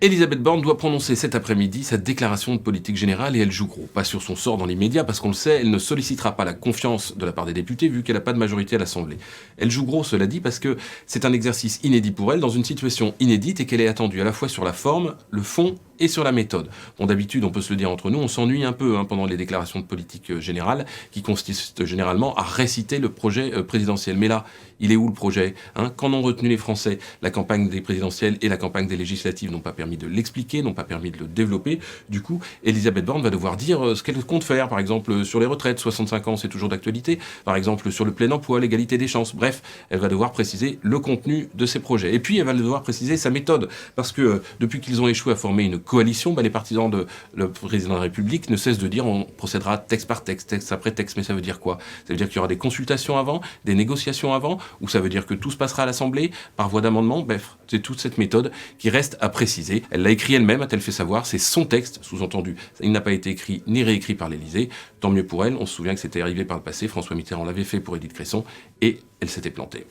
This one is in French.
Elisabeth Borne doit prononcer cet après-midi sa déclaration de politique générale et elle joue gros. Pas sur son sort dans l'immédiat, parce qu'on le sait, elle ne sollicitera pas la confiance de la part des députés vu qu'elle n'a pas de majorité à l'Assemblée. Elle joue gros, cela dit, parce que c'est un exercice inédit pour elle, dans une situation inédite et qu'elle est attendue à la fois sur la forme, le fond et sur la méthode. Bon, d'habitude, on peut se le dire entre nous, on s'ennuie un peu pendant les déclarations de politique générale, qui consistent généralement à réciter le projet présidentiel. Mais là, il est où le projet Qu'en ont retenu les Français? La campagne des présidentielles et la campagne des législatives n'ont pas permis de l'expliquer, n'ont pas permis de le développer. Du coup, Elisabeth Borne va devoir dire ce qu'elle compte faire, par exemple sur les retraites, 65 ans, c'est toujours d'actualité, par exemple sur le plein emploi, l'égalité des chances. Bref, elle va devoir préciser le contenu de ses projets. Et puis, elle va devoir préciser sa méthode, parce que depuis qu'ils ont échoué à former une coalition, les partisans de le président de la République ne cessent de dire on procédera texte par texte, texte après texte. Mais ça veut dire quoi? Ça veut dire qu'il y aura des consultations avant, des négociations avant, ou ça veut dire que tout se passera à l'Assemblée par voie d'amendement? Bref, c'est toute cette méthode qui reste à préciser. Elle l'a écrit elle-même, a-t-elle fait savoir, c'est son texte, sous-entendu. Il n'a pas été écrit ni réécrit par l'Élysée. Tant mieux pour elle, on se souvient que c'était arrivé par le passé, François Mitterrand l'avait fait pour Édith Cresson, et elle s'était plantée.